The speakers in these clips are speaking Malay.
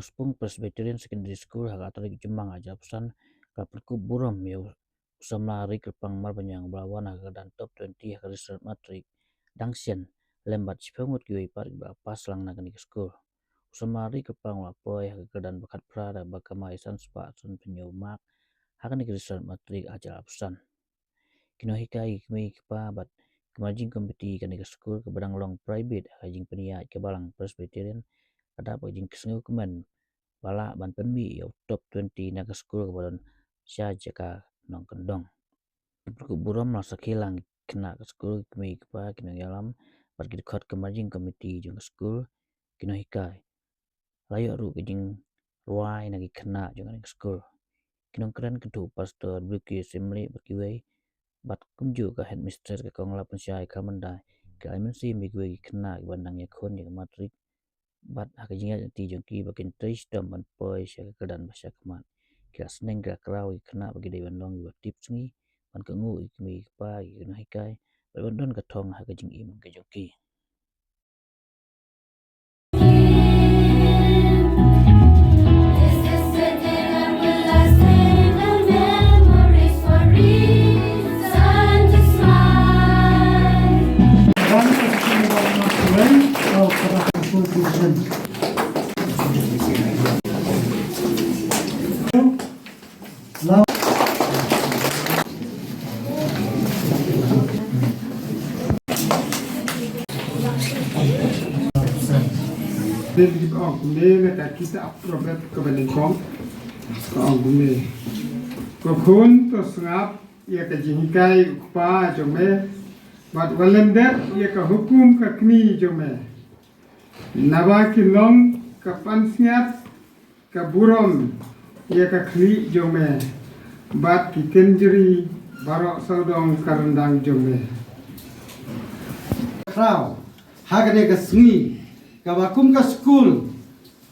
Spung Presbyterian Secondary School Hagatolik Jemang aja pesan kaperku buram ya usam lari kelpang marbanyang belawan dan top 20 result matrik dangsian lembat cipengut giwe parik pas lang nagan ke school usam lari kelpang lapoy dan bakat prada bakamaisan sepatsun penyumak hakan ke result matrik aja pesan kino hikai kimi kepabat kemajing kompeti kan ke school ke badang long private hajing peniat ke balang Presbyterian ada pajing kesengu kemen bala ban penmi yo top 20 naga school kebadan sya jaka nong kendong perku buram masa kilang kena ke school kemi kepa kina yalam pergi dekat kemajing komiti jong school kino hikai layo ru kejing ruai nagi kena jong ke school kino keren kedu pastor buki assembly berkiwai bat kumju ke headmistress ke kong lapan syai kamandai ke MNC migwe kena bandang yakon yang matrik bat hakajinga ti jongki bakin tris dam ban poi sya kedan basya kemat kira seneng kira krawi kena bagi dewan long buat tips ngi ban kengu ikmi pa ikna hikai ban don katong hakajing im ke jongki Jadi orang kumel kata kita approve kepada kom orang kumel. Kokun to sengap ia kejingkai kupa jome, bat walender ia ke hukum ke kni jome. Nawa kilong ke pansniat ke burom ia ke kli jome, bat kikenjeri barok saudong karendang jome. Krau, hagane ke sengi. Kabakum ka school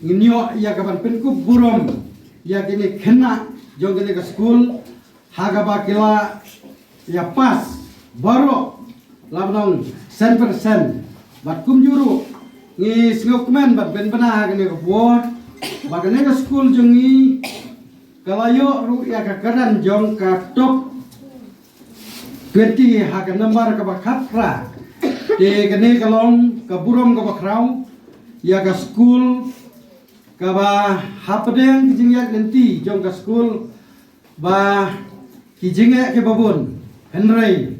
nginyo ya kaban penku burom ya kini kena jong kini ke school hagaba kila ya pas baru labnong 100% bat kum juru ngi singokmen bat ben bena kini ke buat bagane ke school jongi kalayo ru ya ka karan jong ka top 20 haga nomor ka bakatra de kini kalong ka burom ka bakrau ya ke school ke ba hapedeng kijingyak nanti jong ke school ba kijingyak ke babun Henry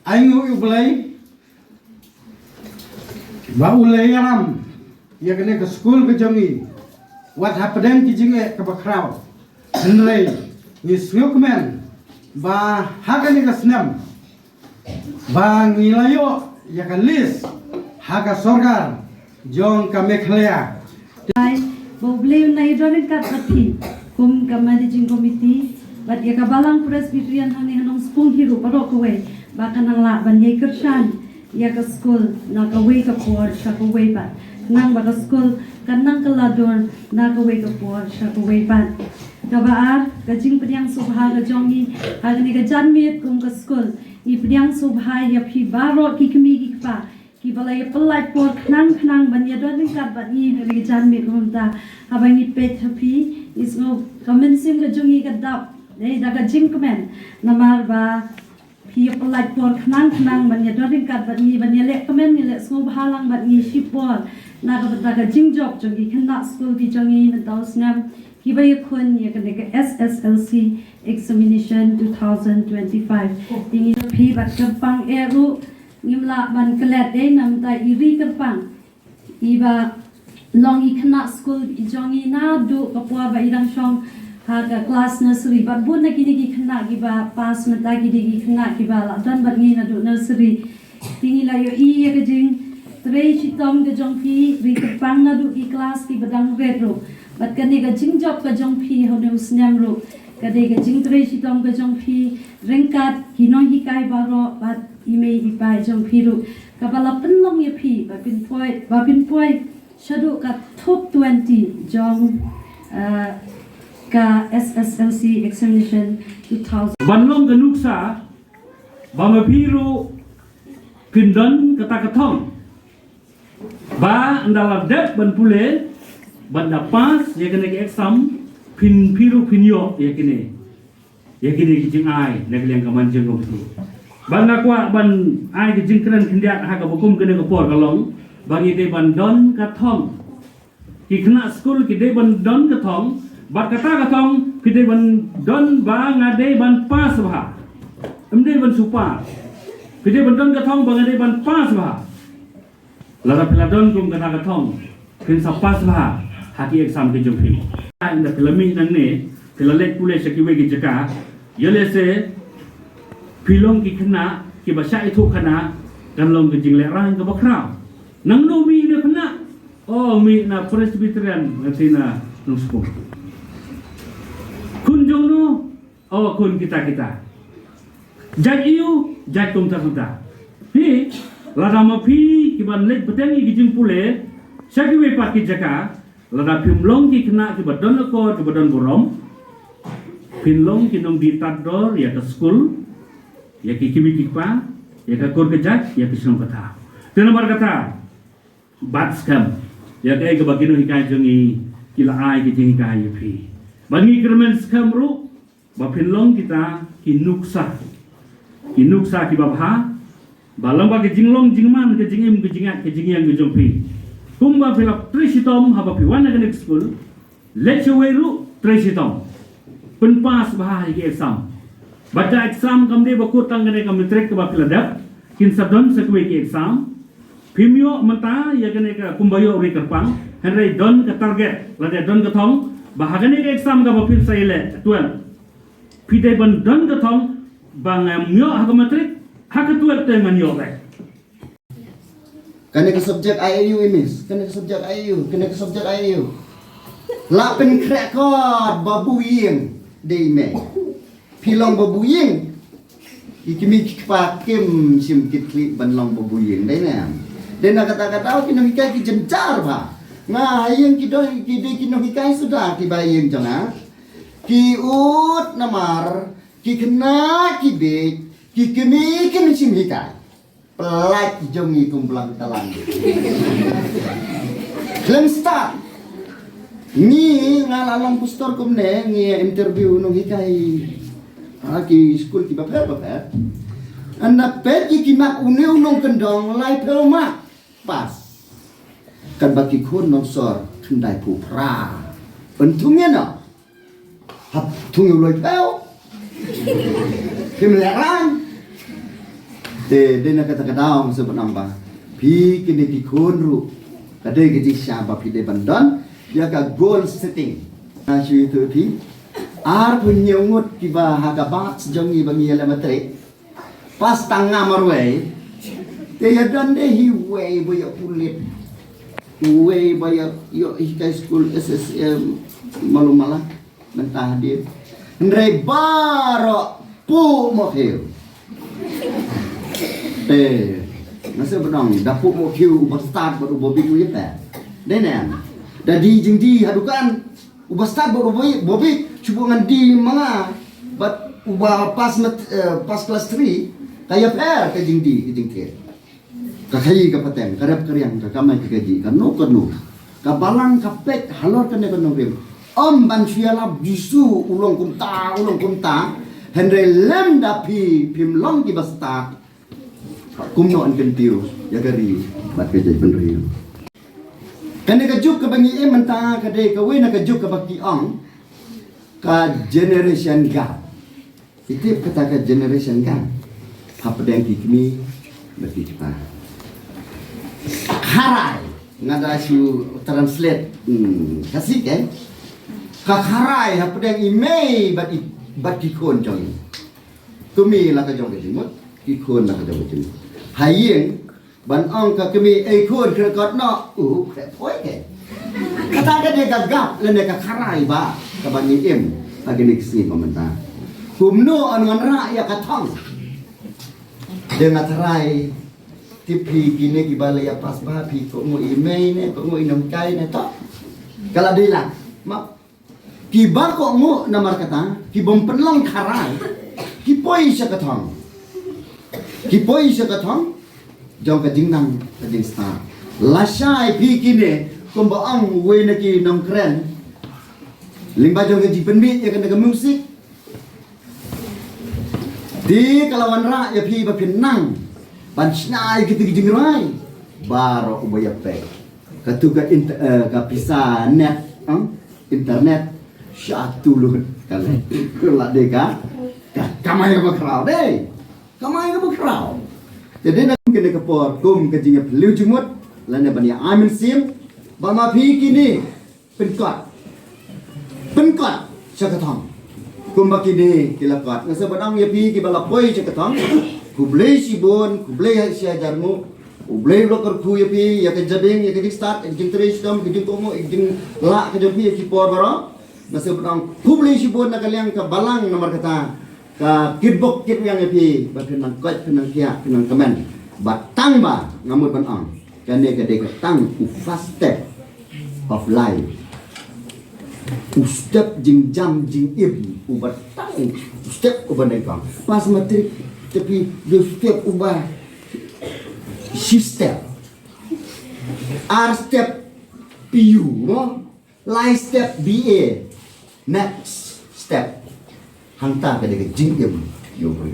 aing ulai ba ulai alam ya kene ke school ke jongi wat hapedeng kijingyak ke bakrau Henry ni snukmen ba hakane ke senam ba ngilayo ya ke list haka sorgar jong kami kelea. Boleh na hidrolik kat pati kum ka managing committee bat ya kabalang Presbyterian hani hanong spung hiru parok kowe baka nang la ban ye kersan ya ka school na ka we ka por sha ka we bat nang baka school kanang kelador na ka we ka por sha ka we bat kabar ka jing priang subha ka jongi agni ka janmit kum ka school i priang subha ya phi baro ki kmi ki pa ki balai pelai por knang ban ya don kat ban ni ri jan mi kumta abangi pet happy is no commencing ka jungi ka dap nei daga jinkmen namar ba phi pelai por knang ban ya don kat ban ni ban ya le komen ni le so halang ban ni shipol na ka daga jingjok jungi khna school ki jungi na tausnam ki bai khun ya ka SSLC examination 2025 tingi phi bat ka pang eru ngimla ban kelet de nam ta iri kerpang iba long ikna school jongi na du kapwa ba irang shong ha ka class nursery bat bun na kini ki khna ki ba pas na ta ki ki khna ki ba la dan bat ngi na du nursery tingi la yo i ya ka jing tre chitom ke jong phi ri kerpang na du ki class ki badang red ro bat kani ka jing job ka jong phi ho ne usnyam ro ka de ka jing tre chitom ka jong phi rengkat ki no hi kai ba ro bat email di pai jong piru kapala penlong ya pi ba pin poi shadu ka top 20 jong ka SSLC examination 2000 banlong ganuksa bama piru kindan kata katong ba andala dep ban pule banda pas ya kena ke exam pin piru pinyo ya kini kijing ai nak liang kaman jeng tu banda kwa ban ai kijing keren kendiat ha ka bukum kena ke por kalong bagi de ban don ka thong ki kena school ki de ban don ka thong bat kata ka thong ki de ban don ba ngade ban pas ba amde ban supa ki de ban don ka thong ba ngade ban pas ba lara peladon kum kata ka thong kin sa pas ba hati exam ke jumpi anda filmi nang ne filalek pule sekiwe ki jaka yele se filong ki kena ki basha itu kena dan long ke jingle rang ke bakra nang no mi ne kena oh mi na presbyterian ngatina nuspo kun jono oh kun kita jaj iu jaj kum ta pi lada ma pi ki ban lek betengi ki jing pule sekiwe pat ki jaka lada pimlong ki kena ki badon ko ki badon borom pinlong ki nong ditador ya ke school ya ki kimi kipa ya ke kor kejak ya ke sung kata tena bar kata bat scam ya ke bagino hikai jongi kila ai ki jingi kai pi bangi kermen scam ru ba pinlong kita ki nuksa ki babha balang ba ki jinglong jingman ke jingim ke jingat ke jingyang ke jompi kumba pilak trisitom haba piwana ke school lecheweru trisitom penpas bahaya ke exam baca exam kamde bakutang kene kam trek ke bapiladap kin sadon sekwe ke exam pimyo menta ya kene ka kumbayo ri kerpang henry don ke target lade don ke thong bahagane ke exam ka bapil saile 12 pide ban don ke thong bang myo ha matric ha ke 12 tengan yo back Kena ke subjek IAU imis, kena ke subjek IAU. Lapen krekod babuying deime. Pilong babuying. Ikimi kipakim sim kitli banlong babuying dai Dan kata-kata kinohikai ki jencar ba. Yang kinohikai sudah ki baying janga. Ki ut namar, ki kena ki be, ki kemi sim hikai. Pelak jongi kumplang talang. Klem start. Ni ngalalong pustor kumne ngi interview nung hikai. Aki school ki baper. Anda pet ki mak une unong kendong lai pelma. Pas. Kan baki kun nong sor kendai pu pra. Untungnya no. Hap tungu loi pel. Kimlerang. De nak kata-kata sebut nambah. Pi kini dikonru. Kadai ke siapa pi de bandon dia ka goal setting. Nasu itu pi. Ar punyungut kiba hagabat sejongi bangi ala matre. Pas tangga marway. Dia dan de hiway boya kulit. Way boya yo high school SSM malu-malah mentah dia. Ndre baro pu mokheu. Nasa benang dapuk mo kiu start baru bobi ku yeta. Denen. Dadi jengdi hadukan ubah start baru bobi cuba ngandi manga but ubah pas kelas 3 kaya per ke jengdi jengke. Kakai ka paten karap karyang ka kamai ke gaji kanu ka balang ka pek halor kene kono rim. Om ban siala bisu ulong kumta Henry lem dapi pimlong ki basta kumno an kentiu ya gari bat ke jai penriu kane ka juk ka bangi menta ka de ka we na ka juk ka baki ong ka generation gap itu kata ka generation gap apa yang kini berarti kita harai ngada siu translate kasih kan ka harai apa yang email bat kikon jong kumi la ka jong ke jimut kikon la ka jong ke jimut hayeng ban ong ka kami ikon krekot no khoi ke kata ka de gagap le ne ka kharai ba ka ban ni em agni kisi mamenta kumno an ra ya ka thong de ngatarai tipi kini ki bale ya pas ba pi ko mo email ne ko mo inom kai ne to kala dila ma ki ba ko mo namar kata ki bom penlong kharai ki poi sa ka thong Kipoi sa katong jong ka jingnang ka jing star lasai pi kine kumbaang way na ki nong kren. Lingba jong gaji penbit ya kena musik. Di kalawan ra ya pi ba pinang. Pansnai kita gijingrai. Baro ubaya pe. Katuga ka pisa net, internet syatu lu kale. Kula deka. Kamai ka bakrau deh. Kamai ka bakrau. Jadi nak kena kepor kum kejingnya beliau jemut lana bani amin sim ba ma phi kini penkot syakatong kum ba kini kilakot ngasa badang ya phi ki bala poi syakatong kublei sibon kublei sia jarmu kublei lokor khu ya phi ya ke jabing ya ke start jing tres dom ke jing tomo jing la ke jong phi ki por baro ngasa badang kublei sibon nak kaliang ka balang nomor kata ka kitbok kit yang epi ba pinang kot pinang kia pinang kemen ba tang ba ngamut ban ang kane ka de ka tang u fast step of life u step jing jam jing im u ba tang u step u ban kang pas matrik tapi de step u ba shi step r step pu no life step ba next step hantar ke dekat jingkem yo bro.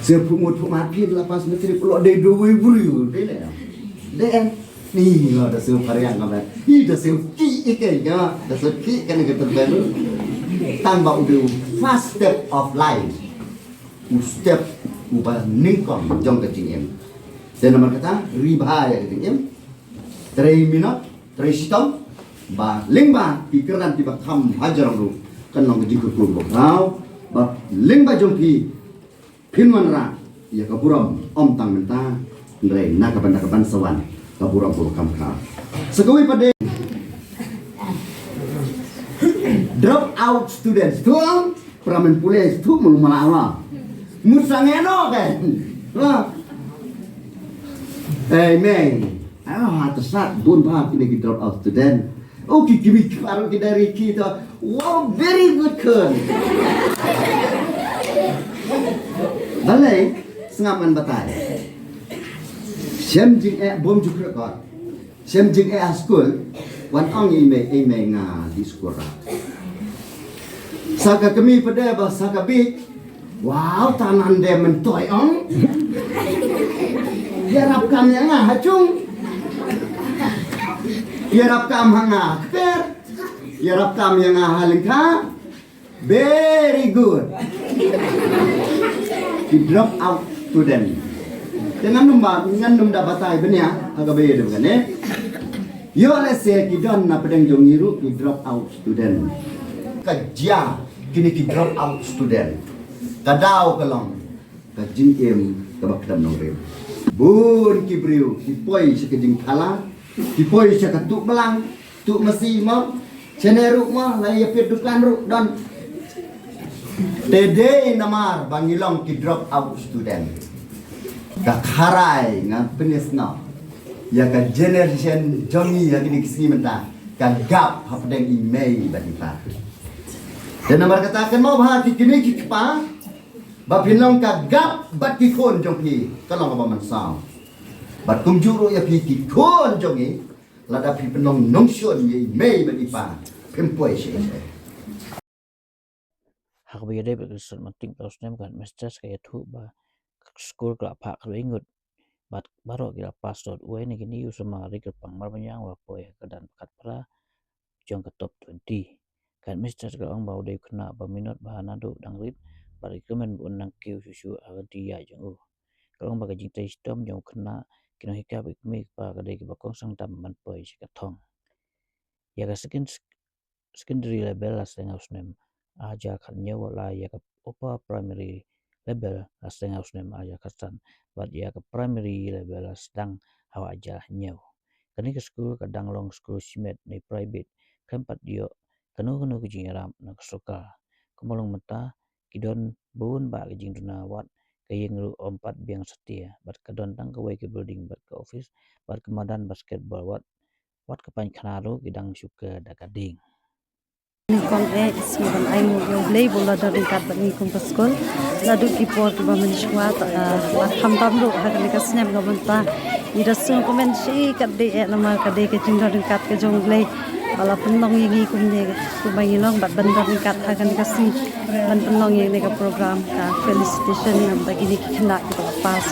Saya pumut pumat pin lapas menteri pulau de doi bro de le. De ni ada seu pariang kabar. Ida seu ki ike ya, da seu ki kan ke terbaru. Tambah udah fast step of life. Step ubah ningkong jong ke jingkem. Dan nomor kata riba ya ke jingkem. 3 minit, 3 setengah. Ba lingba pikiran tiba kam hajar bro. Kan nong jikur kurbo kau ba lingba jongpi pinman ra ya kapuram om tang menta ndre na kapan sawan kapuram pur kam ka segawi pada drop out students tu pramen pule tu mulu mala musangeno kan lah mei hatasat bun ba ini drop out student. Oh, kimi baru dari kita. Wow, very good kan. Balai sengaman batai. Sem jing bom juga kau. Sem jing school. Wan ong ime nga di sekolah. Saka kami pada bahasa kabit. Wow, tanan dia mentoy ong. Harap kami nga hacung. Yarap kam hanga per yarap kam yang halingka very good di drop out student dengan numda batai benya agak beda bukan yo lese kidon na pedeng jongiru di drop out student kerja kini ki drop out student kadau kelong kajing em kabakdam nongre bun kibriu kipoi sekejing kala Kipoi cakap tuk belang, tuk mesi mau, ceneruk mau, lagi pedukan ruk dan Dede namar bangilong ki drop out student. Kakharai ngam penis no. Ya ka generation jongi ya kini kisini menta. Kan gap hapdeng imei badita. Dan nomor katakan mau bahati kini kipa. Bapinong ka gap bat kikon jongpi. Kalau ngapa mansau. Bat kumjuru ya pi kikon jongi. Lada pi penong nongsion ye imei badipa. Pempoi sye. Hak biyade berkisar penting terus kan mesjas kayak tu ba skor kelap hak kalau ingut bat baru kira pas dot uai ni kini yu sama rigel pangmar banyang wapoy kedan pekat pra jong ke top 20 kan mesjas kalau orang bau deh kena berminat bahan adu dangrit bari kemen bunang kiu susu agar dia jong kalau orang bagajing teh sistem jong kena kena hikap ikmi pa kadai bakong sang tam manpoy sikatong ya kaskin secondary level lah setengah usnem aja kannya wala ya ke upper primary level lah setengah usnem aja kasan buat ya ke primary level lah sedang hawa aja nyaw kini ke school kadang long school simet ni private tempat dia kanu kejing ram nak suka kemalung mata kidon bun ba kejing dunawat kayeng lu 4 biang setia bat kadon tang ke ke building bat ke office bat kemadan basketball wat ke pan kanaru kidang suka dakading Kongre ismidan ay mo yung play bola dari kat bani kong paskol ladu kipor ki baman shwat la hamtam ro ha ka kasnyam ga manta ida sung komen si kade nama kade ke jingda ringkat ke jongle bala penlong yang kumne kubai long bat bandar ringkat akan kasih ban penlong yang nega program ka felicitation yang bagi ni kena kita pas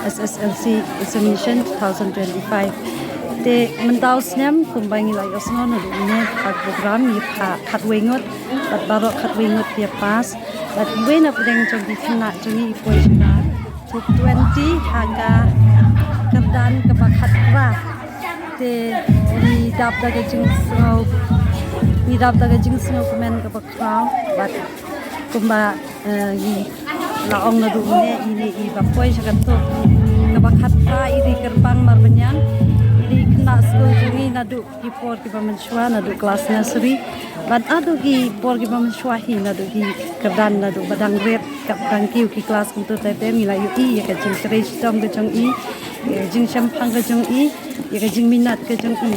SSLC examination 2025 te mentau snem kumbai ni la yosno na ne program ni khat wengot bat barok khat wengot dia pas bat wena pedeng jong di kena jongi poisna top 20 haga kerdan kebakat ra te di dap daga jing snow komen kebakram bat kumba ni laong na duune ini i bapoi sakan to kebakat ra iri gerbang marbenyang iri kena school jungi nadu ki por ki pamenswa nadu kelas nursery bat adu ki por ki pamenswa hi nadu ki kerdan nadu badang red kap tangkiu ki kelas kuntu tete mila yu i ya ka jing tres dom ke jong i jing champang ke jong i ya ka jing minat ke jong i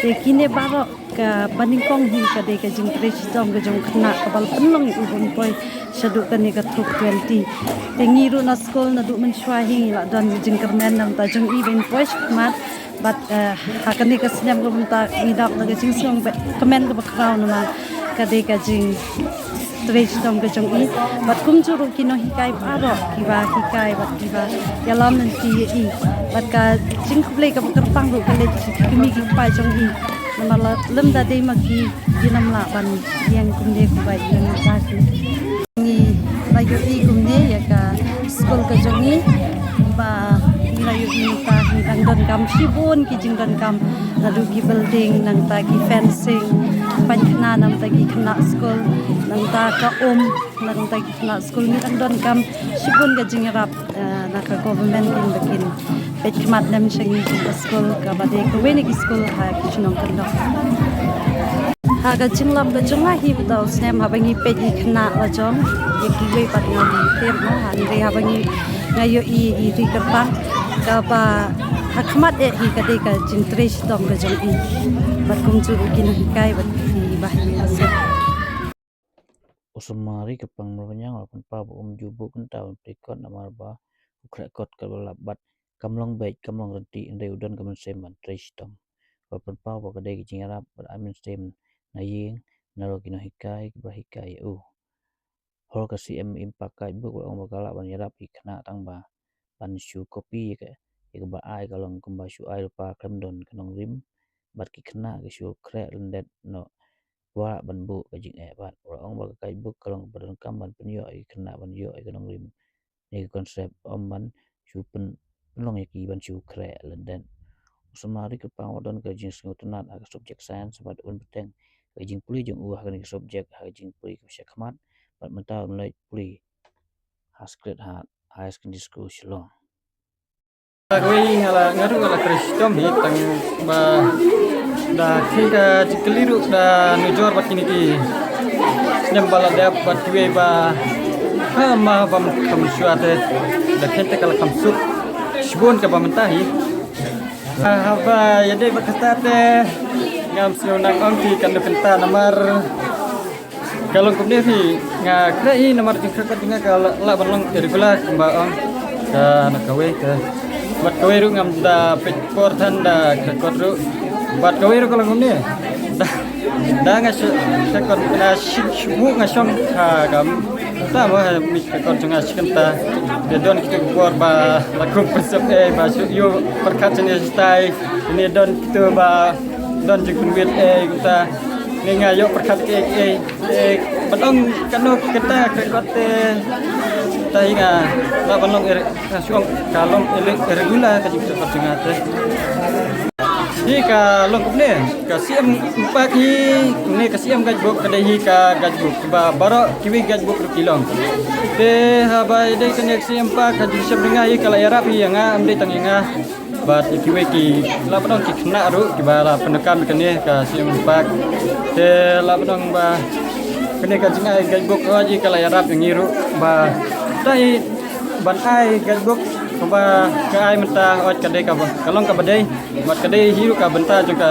te kine barok ka baningkong hi ka de ka jing tres dom ke jong kena kabal penlong i ubun poi saduk kan ni ka top 20 te ngiru na school nadu menswa hi la dan jing kermen nam ta jong i ben poi mat bat hakani ka senyam ko bentar ngidap na jing song kemen ke bakraw na ka de ka jing tres dom ke jong i bat kum juru kino hikai paro kiba hikai bat kiba yalam nanti i bat ka jing kuble ka terpang ru ka le kimi ki pa jong i namala lem da de maki dinam la ban yang kumde ku bai yang ba ni layu i kumde ya ka school ka jong i ba layu i ta nang don kam sibun ki jing don kam nadu ki building nang ta ki fencing pankhna nam ta ki khna school nang ta ka nang ta ki khna school ni nang don kam sibun ka jing rap na ka government in bakin pet khmat nam shangi ki school ka bade ko weni ki school ha ki chinong kan do ha ga jinglam ga junga hi btau snem ha bangi pet ki khna la jom ye ki we pat ngam tem no ha ni ha bangi ngayo i ri kapang ka ba hakmat hi ka de ka jing tres dom ga jong i bat kum chu ki na kai bat ki bahi ase Usumari kepang menyang walaupun pa jubu kentau prikot namar ba ukrekot kabalabat kamlong baik kamlong renti indai udan kamen seman tristom walaupun pa kadai kijing arab beramin stem na ying naro kino hikai bahikai hol kasi impact kai bu orang bakala ban yarap ikna tangba ban shu kopi ke ba ai kalong kumba shu ai pa kramdon kanong rim bat kikna ke shu kre lendet no wa ban bu kajing bat orang bakai bu kalong badan kamban penyo ikna ban yo kanong rim ni konsep ban shu penlong yaki ban shu kre lendet usamari ke pangwadon kajing sengutunat aga subjek sains bat un beteng kajing puli jong kan subjek kajing puli ke syakmat bat mentau mulai puli haskret hat high secondary school Shillong. Koi hala ngaru ala kristom hi tang ba da thika chikliru da nujor bat kini ki nyam bala dap bat kiwe ba ha ma bam kam suate da kente kala kam sup shibon ka bamentahi ha ba yade bakatate ngam sionang ongki kan penta namar kalau kemudian sih nggak kira ini nomor jengkrak juga kalau lah berlong irregular kembang nak kawe ke buat kawe ru ngam da pekor tanda kekor ru buat kawe ru kalau kemudian dah nggak sekor na shibu nggak song kam tak mau mik kekor juga sikenta don kita keluar ba lakukan persep ba yo perkat jenis style ini don kita ba don jengkun wit kita ni ngayo perkat balong kano kita kekot tainga la balong suang kalong irregular ka jik kekot ngate hi ka long kupne ka siam pagi ni ka siam gajbuk ka dai ka gajbuk ba baro kiwi gajbuk ru kilong te ha bai dai ka nek siam pa ka jik sabringa hi kala yarap hi nga amde tanginga bat kiwi ki la balong ki khna ru ki ba la pendekan kene ka siam pak te la balong ba kene ka jingai gajbuk aji kala yarap ngiru ba dai ban ai gajbuk ba ka ai menta ot ka dei ka ba kalong ka badai mat ka dei hiru ka benta juga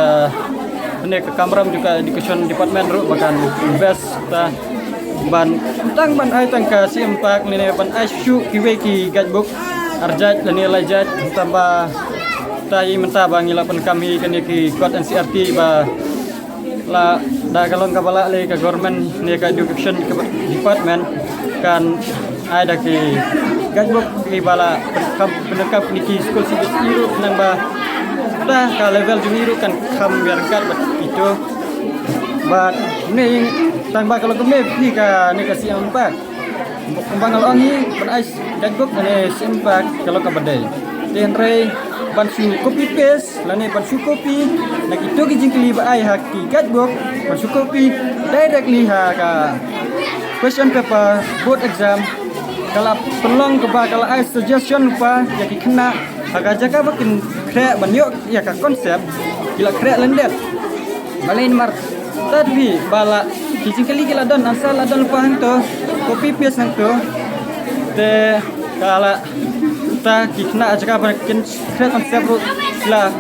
kene ka kamram juga education department ru bakan invest ta ban tang ban ai tang ka sim pak nene ban ai shu kiwe ki gajbuk arjat lani lajat tambah tahi mentah bangi la pen kami kini ki kuat NCRT ba la da kalon kabala le ka government ni ka education department kan ada ki gajbok ki bala penekap ni ki school sibuk iru nang ba dah ka level jungiru kan kam biarkan itu but ni tang ba kalau keme ni ka siang empat kembang along ni berais gajbok ni simpak kalau ka badai den rei bansu copy paste lani bansu copy nak itu ki jingkli ba ai haki gajbok bansu copy directly ha ka question paper board exam kalau pelong ke ba kalau ai suggestion pa jadi kena agak jaga bikin krek banyok ya ka konsep gila krek lendet balain mar tapi bala kijing kali gila don asal don pahang to copy paste nang to te kala ta kikna jaga bikin krek konsep ru la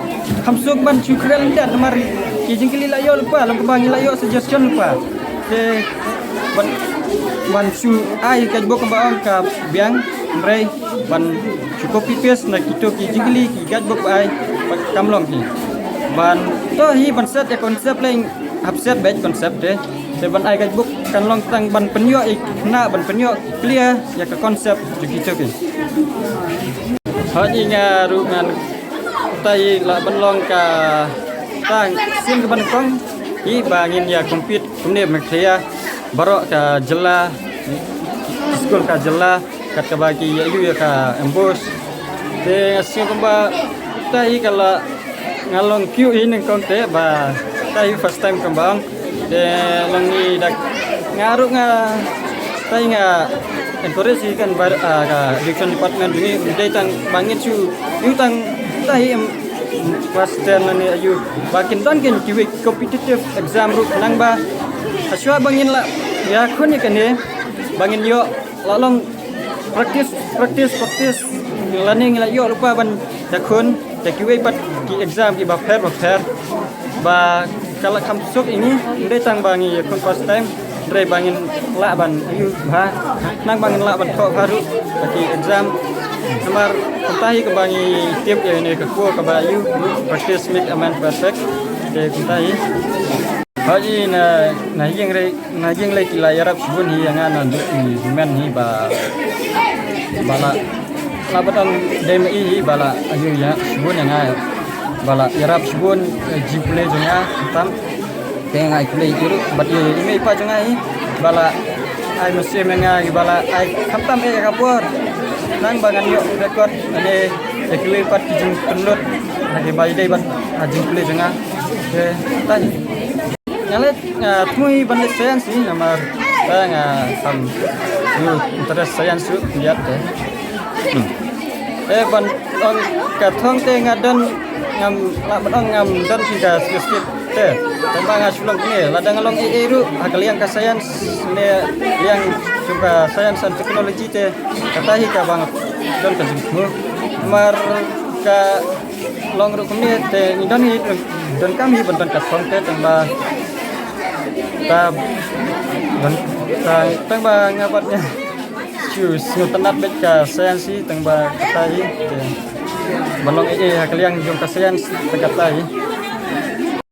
hamsuk ban chu krek lendet mari kijing kali la yo lupa lam bang la yo suggestion lupa te ban chu ai ka bo ka ka biang mrei ban chu copy paste na kito ki jingli ki gat bo ai kamlong hi ban to hi ban set ya konsep lain upset batch konsep de ban ai gat bo kan long tang ban penyo na ban penyo clear ya ka konsep ju kito ki ha ji nga ru ngan tai la ban long ka tang sim ka ban kong hi bangin ya compete kumne makria barok ka jela school ka jela kat ka bagi ya yu ka embos de asin kamba tai kala ngalong queue ini konte ba tai first time kembang de langi dak ngaru nga tai nga encourage kan bar ka education department ini de tang bangin chu yu tang tai pas ten ni ayu bakin don ken kiwi competitive exam ru nang ba aswa bangin la ya kun ikan ni bangin yo lalong practice learning la yo lupa ban yakun takiwe pat ki exam ki ba prepare ba kala kamsuk ini ndai tang bangi yakun first time ndai bangin la ban ayu ha nang bangin la ban tho baru ki exam kamar kuntahi ke bangi tiap ini ke ku ke bayu practice make aman perfect de kuntahi haji na yang lagi kila yarap subun hi yang ana ni men hi ba bala labatan DMI hi bala ayu ya subun yang ai bala yarap subun jiple jonga tam teng ai play iru bat ye ime pa jonga hi bala ai musim yang bala ai khatam e kapur nang bangan yo record ane ekle pat kijing penlut lagi bai dai bat ajing play jonga ke tadi ngalet tui bandit sains ni nomor sam you interest sains su lihat ban ong ka thong te ngadan ngam la ban ngam dan tiga sedikit te tembang asulong ni ladang along ru akaliang ka sains ne yang coba sains dan teknologi te katahi ka bang don ka jingmu mar ka long ru kami te ngidan ni dan kami bantan ka thong te tembang ta tang ba ngabatnya cus ngutenat bet ka sayansi tang ba tai balong kalian jom ka sains tegat tai